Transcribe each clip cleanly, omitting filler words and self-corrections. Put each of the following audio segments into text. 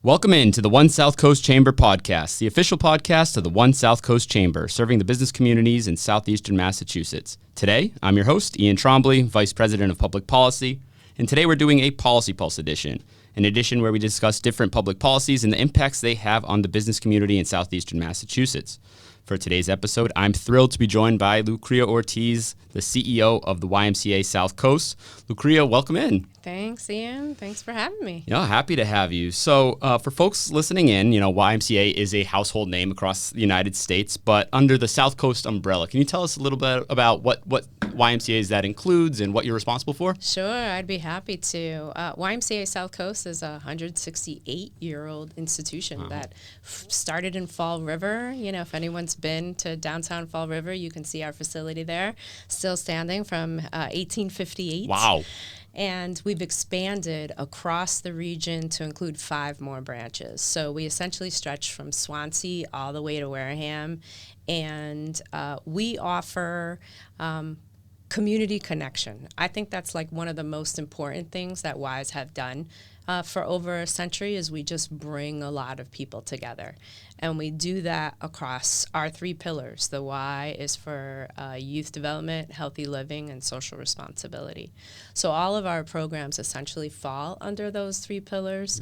Welcome in to the One Southcoast Chamber podcast, the official podcast of the One Southcoast Chamber, serving the business communities in southeastern Massachusetts. Today, I'm your host, Ian Trombley, Vice President of Public Policy, and today we're doing a Policy Pulse edition, an edition where we discuss different public policies and the impacts they have on the business community in southeastern Massachusetts. For today's episode, I'm thrilled to be joined by Lucria Ortiz, the CEO of the YMCA Southcoast. Lucria, welcome in. Thanks, Ian. Thanks for having me. Yeah, happy to have you. So for folks listening in, YMCA is a household name across the United States, but under the Southcoast umbrella. Can you tell us a little bit about what YMCA that includes and what you're responsible for? Sure, I'd be happy to. YMCA Southcoast is a 168-year-old institution that started in Fall River. If anyone's been to downtown Fall River, you can see our facility there, still standing from 1858. Wow. And we've expanded across the region to include 5 more branches. So we essentially stretch from Swansea all the way to Wareham. And we offer community connection. I think that's like one of the most important things that Ys have done for over a century is we just bring a lot of people together. And we do that across our 3 pillars. The Y is for youth development, healthy living, and social responsibility. So all of our programs essentially fall under those 3 pillars.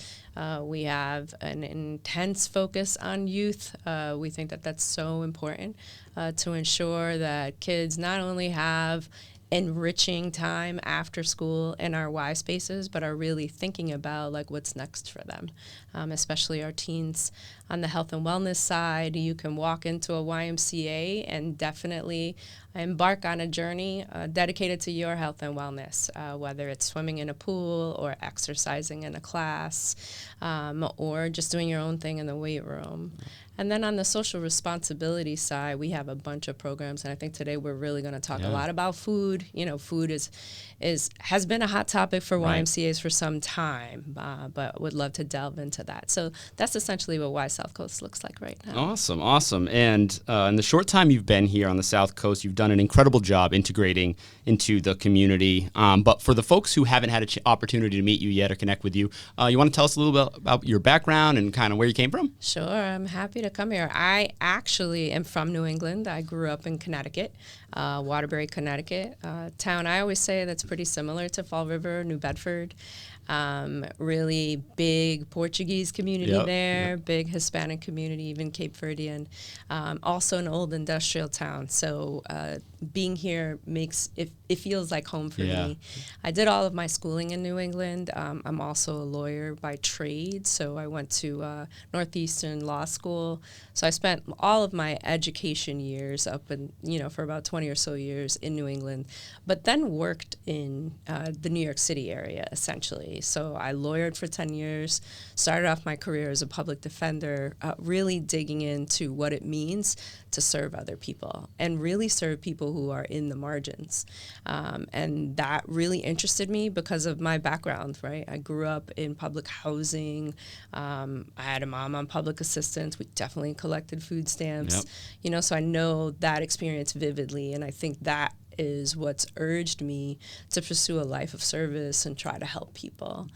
We have an intense focus on youth. We think that that's so important to ensure that kids not only have enriching time after school in our Y spaces, but are really thinking about like what's next for them, especially our teens. On the health and wellness side, you can walk into a YMCA and definitely embark on a journey dedicated to your health and wellness, whether it's swimming in a pool or exercising in a class or just doing your own thing in the weight room. And then on the social responsibility side, we have a bunch of programs, and I think today we're really going to talk a lot about food. Food has been a hot topic for YMCAs for some time, but would love to delve into that. So that's essentially what Y Southcoast looks like right now. Awesome. And in the short time you've been here on the South Coast, you've done an incredible job integrating into the community. But for the folks who haven't had an opportunity to meet you yet or connect with you, you want to tell us a little bit about your background and kind of where you came from? Sure, I'm happy to come here. I actually am from New England. I grew up in Connecticut, Waterbury, Connecticut, town I always say that's pretty similar to Fall River, New Bedford. Really big Portuguese community there, big Hispanic community, even Cape Verdean. Also an old industrial town. So being here makes it feels like home for me. I did all of my schooling in New England. I'm also a lawyer by trade, so I went to Northeastern Law School. So I spent all of my education years up in, for about 20 or so years in New England, but then worked in the New York City area, essentially. So I lawyered for 10 years, started off my career as a public defender, really digging into what it means to serve other people and really serve people who are in the margins. And that really interested me because of my background, right? I grew up in public housing. I had a mom on public assistance. We definitely collected food stamps, so I know that experience vividly. And I think that is what's urged me to pursue a life of service and try to help people.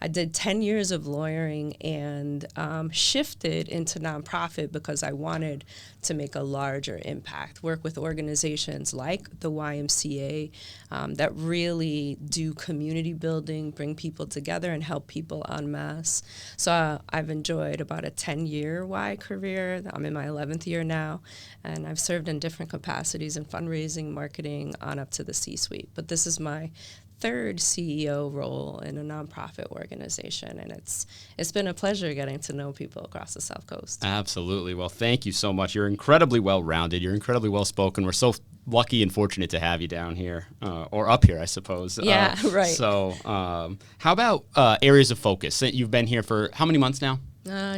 I did 10 years of lawyering and shifted into nonprofit because I wanted to make a larger impact, work with organizations like the YMCA that really do community building, bring people together, and help people en masse. So I've enjoyed about a 10-year Y career. I'm in my 11th year now, and I've served in different capacities in fundraising, marketing, on up to the C-suite. But this is my 3rd CEO role in a nonprofit organization, and it's been a pleasure getting to know people across the South Coast. Absolutely. Well, thank you so much. You're incredibly well-rounded. You're incredibly well-spoken. We're so lucky and fortunate to have you down here, or up here, I suppose. Yeah, right. So how about areas of focus? You've been here for how many months now?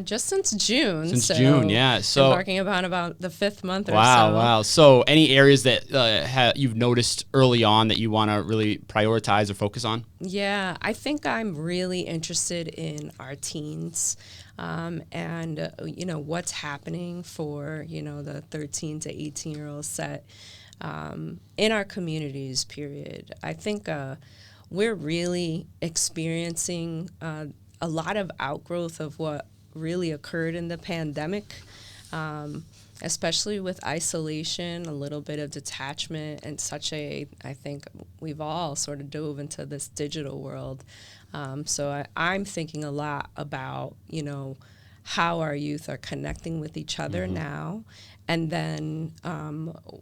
Just since June. June, yeah. So embarking upon about the 5th month or so. Wow. So any areas that you've noticed early on that you want to really prioritize or focus on? Yeah, I think I'm really interested in our teens and, what's happening for, the 13 to 18-year-old set in our communities, period. I think we're really experiencing a lot of outgrowth of what really occurred in the pandemic, especially with isolation, a little bit of detachment, and I think we've all sort of dove into this digital world. So I'm thinking a lot about, how our youth are connecting with each other now, and then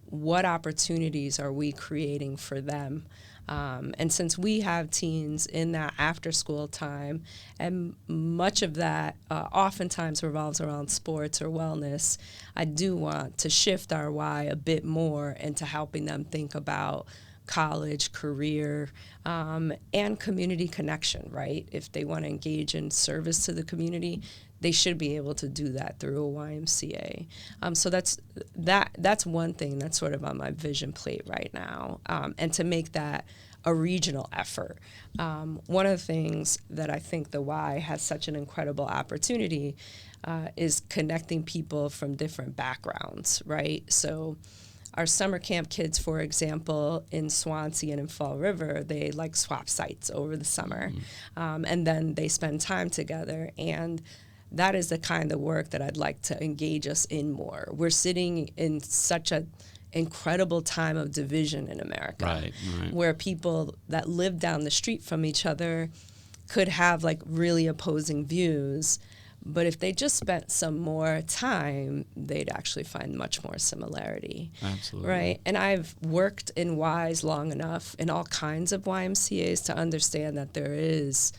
what opportunities are we creating for them? And since we have teens in that after-school time, and much of that oftentimes revolves around sports or wellness, I do want to shift our why a bit more into helping them think about college, career, and community connection, right? If they want to engage in service to the community, they should be able to do that through a YMCA. So that's one thing that's sort of on my vision plate right now, and to make that a regional effort. One of the things that I think the Y has such an incredible opportunity is connecting people from different backgrounds, right? So our summer camp kids, for example, in Swansea and in Fall River, they swap sites over the summer, and then they spend time together. And that is the kind of work that I'd like to engage us in more. We're sitting in such an incredible time of division in America, right. where people that live down the street from each other could have really opposing views, but if they just spent some more time, they'd actually find much more similarity. Absolutely. Right? And I've worked in Ys long enough in all kinds of YMCAs to understand that there is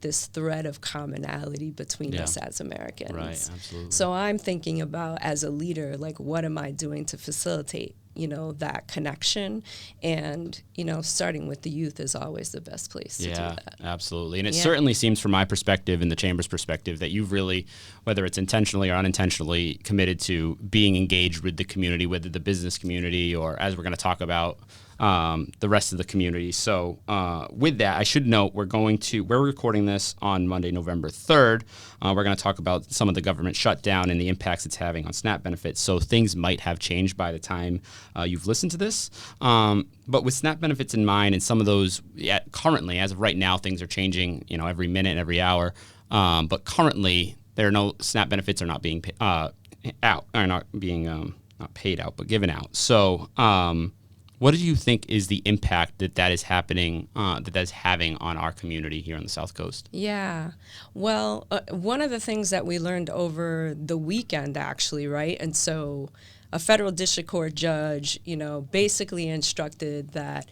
this thread of commonality between us as Americans. Right, absolutely. So I'm thinking about, as a leader, what am I doing to facilitate, that connection? And, starting with the youth is always the best place to do that. Absolutely. And it certainly seems, from my perspective and the Chamber's perspective, that you've really, whether it's intentionally or unintentionally, committed to being engaged with the community, whether the business community or, as we're going to talk about, the rest of the community. So with that, I should note we're recording this on Monday, November 3rd. We're going to talk about some of the government shutdown and the impacts it's having on SNAP benefits. So things might have changed by the time you've listened to this. But with SNAP benefits in mind, and some of those currently, as of right now, things are changing, every minute and every hour. But currently, there are no SNAP benefits are not being out, are not being not paid out, but given out. So what do you think is the impact that is happening, that is having on our community here on the South Coast? Yeah. Well, one of the things that we learned over the weekend, actually, right? And so a federal district court judge, basically instructed that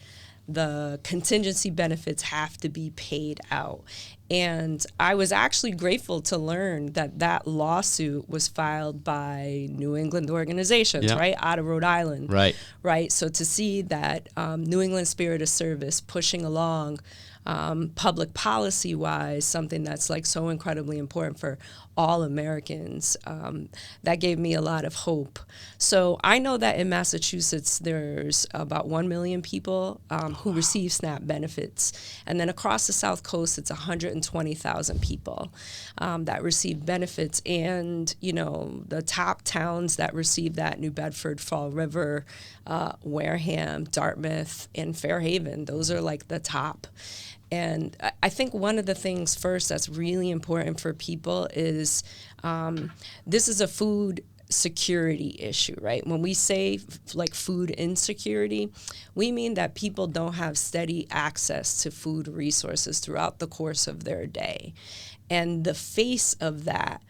the contingency benefits have to be paid out. And I was actually grateful to learn that lawsuit was filed by New England organizations, right, out of Rhode Island. Right. So to see that New England Spirit of Service pushing along public policy-wise, something that's so incredibly important for all Americans, that gave me a lot of hope. So I know that in Massachusetts, there's about 1 million people who receive SNAP benefits. And then across the South Coast, it's 120,000 people that receive benefits. And, the top towns that receive that: New Bedford, Fall River, Wareham, Dartmouth, and Fairhaven. Those are the top. And I think one of the things first that's really important for people is this is a food security issue, right? When we say food insecurity, we mean that people don't have steady access to food resources throughout the course of their day. And the face of that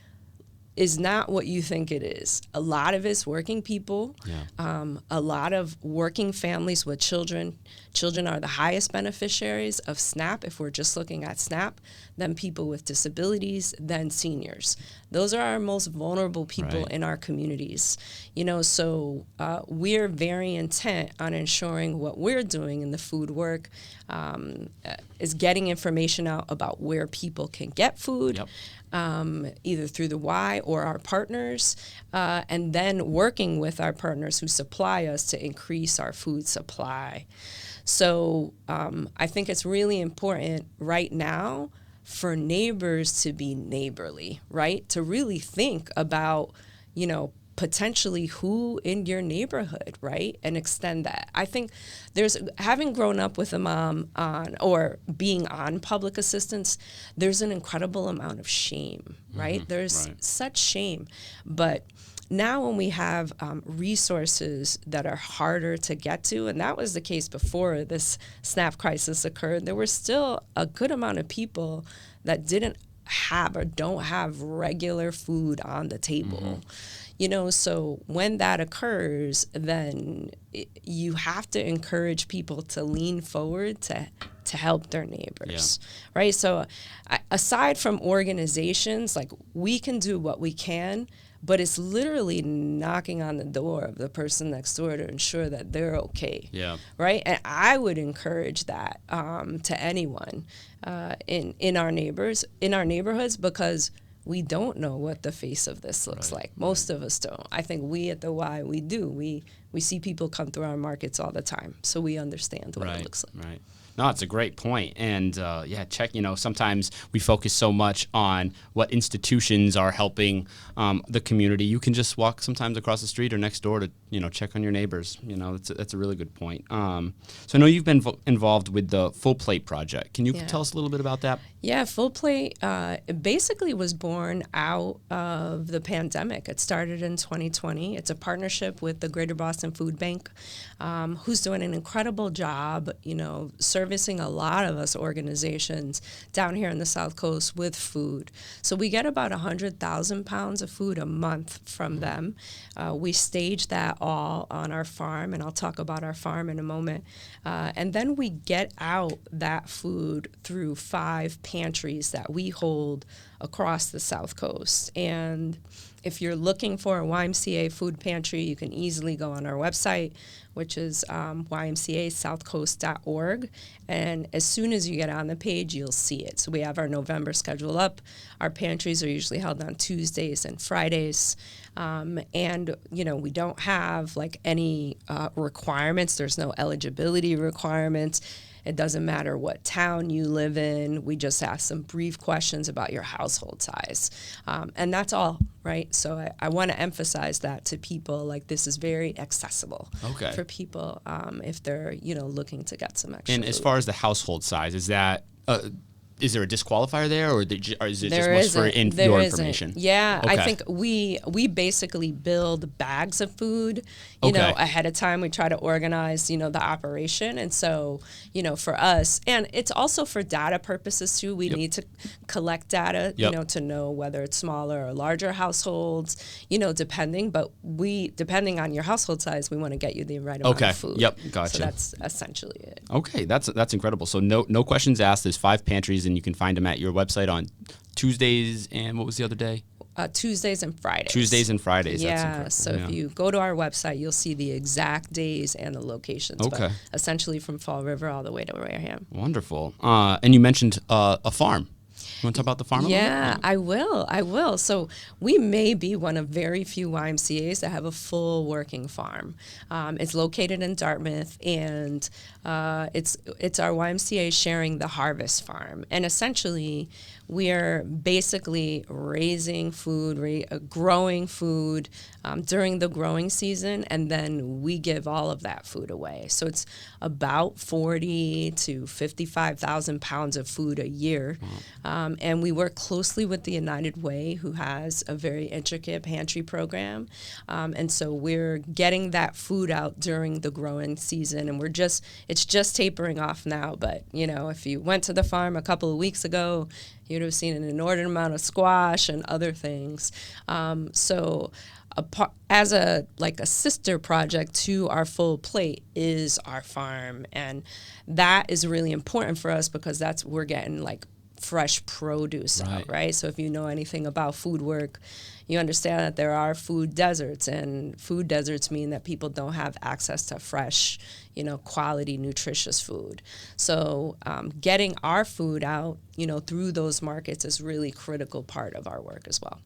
is not what you think it is. A lot of it's working people, a lot of working families with children. Children are the highest beneficiaries of SNAP, if we're just looking at SNAP, then people with disabilities, then seniors. Those are our most vulnerable people in our communities. So we're very intent on ensuring what we're doing in the food work is getting information out about where people can get food, either through the Y or our partners, and then working with our partners who supply us to increase our food supply. So I think it's really important right now for neighbors to be neighborly, right? To really think about, potentially who in your neighborhood, right? And extend that. I think having grown up with a mom on or being on public assistance, there's an incredible amount of shame, right? There's such shame. But now when we have resources that are harder to get to, and that was the case before this SNAP crisis occurred, there were still a good amount of people that didn't have or don't have regular food on the table. So when that occurs, then you have to encourage people to lean forward to help their neighbors, right? So aside from organizations, like, we can do what we can, but it's literally knocking on the door of the person next door to ensure that they're okay. Right? And I would encourage that to anyone in our neighborhoods, because we don't know what the face of this looks like. Most of us don't. I think we at the Y, we do. We see people come through our markets all the time, so we understand what it looks like. No, it's a great point. And sometimes we focus so much on what institutions are helping the community. You can just walk sometimes across the street or next door to, check on your neighbors. That's a really good point. So I know you've been involved with the Full Plate Project. Can you tell us a little bit about that? Yeah, Full Plate basically was born out of the pandemic. It started in 2020. It's a partnership with the Greater Boston Food Bank, who's doing an incredible job, servicing a lot of us organizations down here in the South Coast with food. So we get about 100,000 pounds of food a month from them. We stage that all on our farm, and I'll talk about our farm in a moment. And then we get out that food through 5 pantries that we hold across the South Coast. And if you're looking for a YMCA food pantry, you can easily go on our website, which is YMCA Southcoast.org. And as soon as you get on the page, you'll see it. So we have our November schedule up. Our pantries are usually held on Tuesdays and Fridays. And, we don't have any requirements. There's no eligibility requirements. It doesn't matter what town you live in. We just ask some brief questions about your household size. And that's all, right? So I want to emphasize that to people, this is very accessible for people if they're, looking to get some extra And as food. far as the household size, is that... is there a disqualifier there, or is it There just for your isn't. information? Yeah, Okay. I think we basically build bags of food, ahead of time. We try to organize, the operation. And so, for us, and it's also for data purposes too. We need to collect data, to know whether it's smaller or larger households, depending. But depending on your household size, we want to get you the right amount of food. Gotcha. So that's essentially it. Okay, that's incredible. So no questions asked. There's 5 pantries, and you can find them at your website on Tuesdays and what was the other day? Tuesdays and Fridays. Tuesdays and Fridays. That's Yeah, incredible. so if you go to our website, you'll see the exact days and the locations. Okay. But essentially from Fall River all the way to Wareham. Wonderful. And you mentioned a farm. You want to talk about the farm a little bit? Yeah, I will. So we may be one of very few YMCAs that have a full working farm. It's located in Dartmouth, and it's our YMCA Sharing the Harvest Farm. And essentially, we are basically raising food, growing food during the growing season, and then we give all of that food away. So it's about 40 to 55,000 pounds of food a year. And we work closely with the United Way, who has a very intricate pantry program. And so we're getting that food out during the growing season, and it's just tapering off now. But, if you went to the farm a couple of weeks ago, you'd have seen an inordinate amount of squash and other things. As a sister project to our Full Plate is our farm, and that is really important for us because we're getting fresh produce out, right? So if you know anything about food work, you understand that there are food deserts, and food deserts mean that people don't have access to fresh, quality, nutritious food. So getting our food out, through those markets is really critical part of our work as well.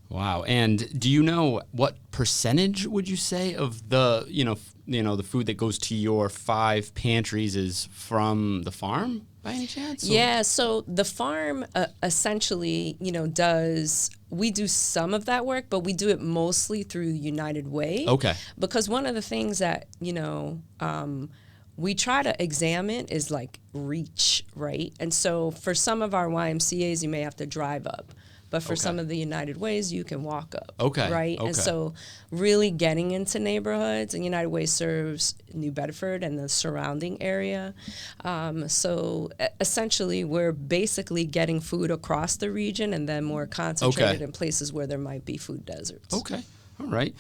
Wow. And do you know what percentage would you say of the, the food that goes to your 5 pantries is from the farm by any chance? Yeah. So the farm essentially, does we do some of that work, but we do it mostly through United Way. Okay. Because one of the things that, we try to examine is like reach, right? And so for some of our YMCAs, you may have to drive up. But for some of the United Ways, you can walk up. Okay. Right? Okay. And so really getting into neighborhoods, and United Way serves New Bedford and the surrounding area. So essentially, we're basically getting food across the region and then more concentrated in places where there might be food deserts. Okay. All right.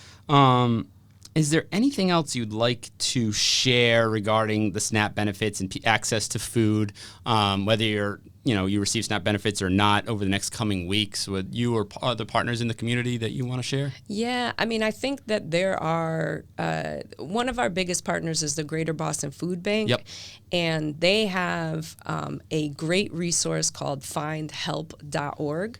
Is there anything else you'd like to share regarding the SNAP benefits and access to food, whether you receive SNAP benefits or not over the next coming weeks with you or other partners in the community that you want to share? Yeah, I mean, I think that there are, one of our biggest partners is the Greater Boston Food Bank. Yep. And they have a great resource called findhelp.org.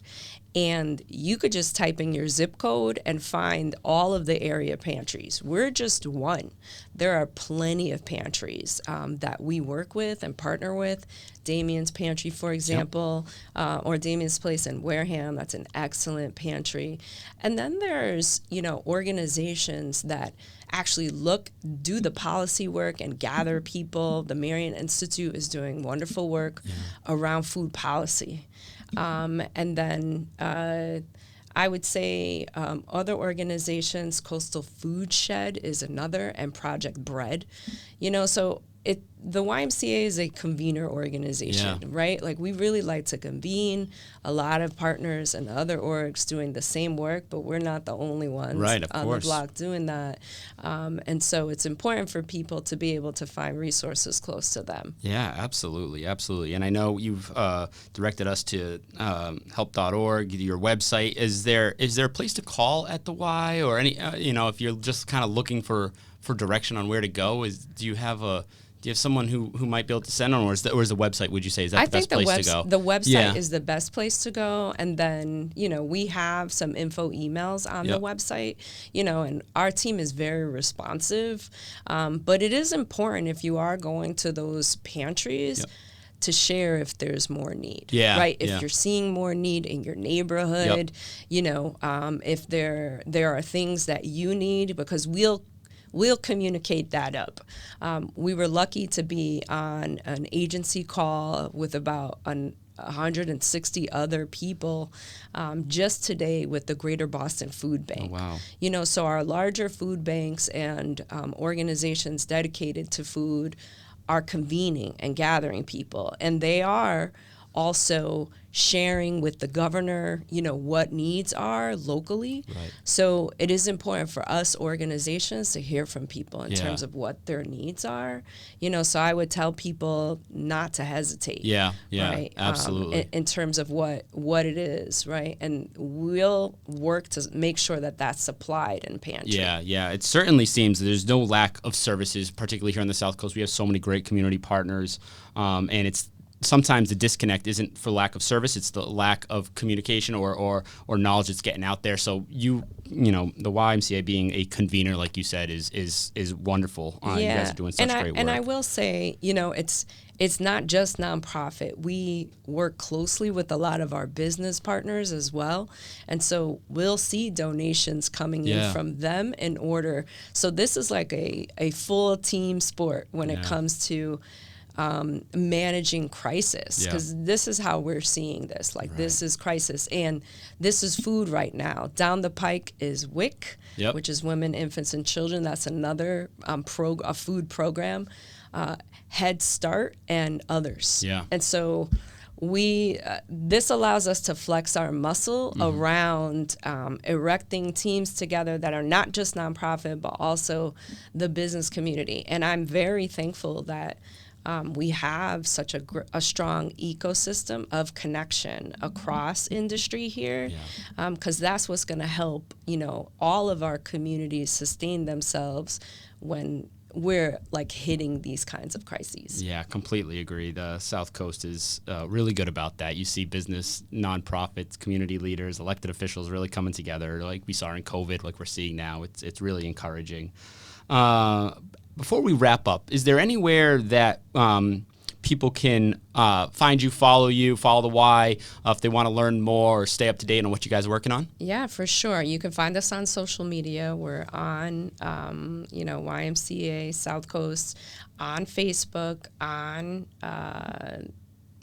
And you could just type in your zip code and find all of the area pantries. We're just one. There are plenty of pantries that we work with and partner with. Damien's Pantry, for example, or Damien's Place in Wareham. That's an excellent pantry. And then there's, organizations that actually do the policy work and gather people. The Marion Institute is doing wonderful work around food policy. And then I would say other organizations, Coastal Food Shed is another, and Project Bread. So the YMCA is a convener organization, right? Like, we really like to convene a lot of partners and other orgs doing the same work, but we're not the only ones on the block doing that. And so it's important for people to be able to find resources close to them. Yeah, absolutely. Absolutely. And I know you've directed us to help.org, your website. Is there a place to call at the Y, or any, if you're just kind of looking for direction on where to go? Do you have someone who might be able to send on, or is the website, would you say, is that the best place to go? The website is the best place to go. And then, we have some info emails on the website, and our team is very responsive. But it is important, if you are going to those pantries, to share if there's more need, right? If you're seeing more need in your neighborhood, if there are things that you need, because we'll communicate that up. We were lucky to be on an agency call with about 160 other people just today with the Greater Boston Food Bank. Oh, wow. So our larger food banks and organizations dedicated to food are convening and gathering people. And they are also sharing with the governor, what needs are locally. Right. So it is important for us organizations to hear from people in terms of what their needs are. So I would tell people not to hesitate. Yeah, right? Absolutely. In terms of what it is, right? And we'll work to make sure that that's supplied in pantry. Yeah. It certainly seems there's no lack of services, particularly here on the South Coast. We have so many great community partners, and it's sometimes the disconnect isn't for lack of service; it's the lack of communication or knowledge that's getting out there. So the YMCA being a convener, like you said, is wonderful. You guys are doing such great work. And I will say, it's not just nonprofit. We work closely with a lot of our business partners as well, and so we'll see donations coming in from them in order. So this is like a full team sport when it comes to managing crisis, because this is how we're seeing this. This is crisis, and this is food right now. Down the pike is WIC, which is Women, Infants, and Children. That's another a food program. Head Start and others. And so this allows us to flex our muscle around erecting teams together that are not just nonprofit, but also the business community. And I'm very thankful that we have such a strong ecosystem of connection across industry here, because that's what's going to help, all of our communities sustain themselves when we're hitting these kinds of crises. Yeah, completely agree. The South Coast is really good about that. You see business, nonprofits, community leaders, elected officials really coming together, like we saw in COVID, like we're seeing now. It's really encouraging. Before we wrap up, is there anywhere that people can find you, follow the Y, if they want to learn more or stay up to date on what you guys are working on? Yeah, for sure. You can find us on social media. We're on, YMCA Southcoast, on Facebook, on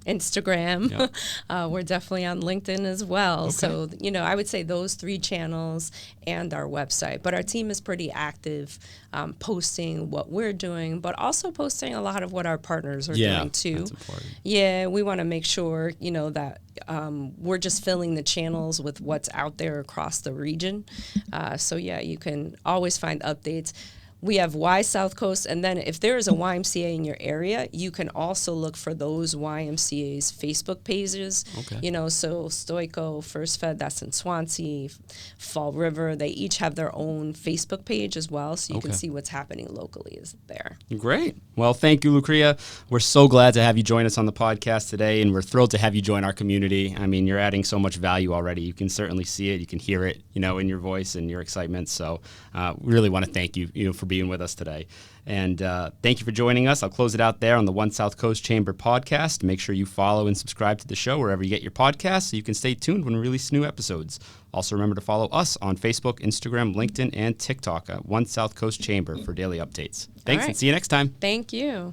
Instagram. Yep. We're definitely on LinkedIn as well. Okay. So, I would say those 3 channels and our website. But our team is pretty active, posting what we're doing, but also posting a lot of what our partners are doing too. That's important. Yeah, we want to make sure, that we're just filling the channels with what's out there across the region. You can always find updates. We have Y Southcoast, and then if there is a YMCA in your area, you can also look for those YMCA's Facebook pages. Okay. So Stoico, First Fed, that's in Swansea, Fall River, they each have their own Facebook page as well, so you can see what's happening locally is there. Great. Well, thank you, Lucria. We're so glad to have you join us on the podcast today, and we're thrilled to have you join our community. I mean, you're adding so much value already. You can certainly see it. You can hear it, in your voice and your excitement. So we really want to thank you, for being with us today. And thank you for joining us. I'll close it out there on the One Southcoast Chamber podcast. Make sure you follow and subscribe to the show wherever you get your podcasts so you can stay tuned when we release new episodes. Also, remember to follow us on Facebook, Instagram, LinkedIn, and TikTok at One Southcoast Chamber for daily updates. Thanks, and see you next time. Thank you.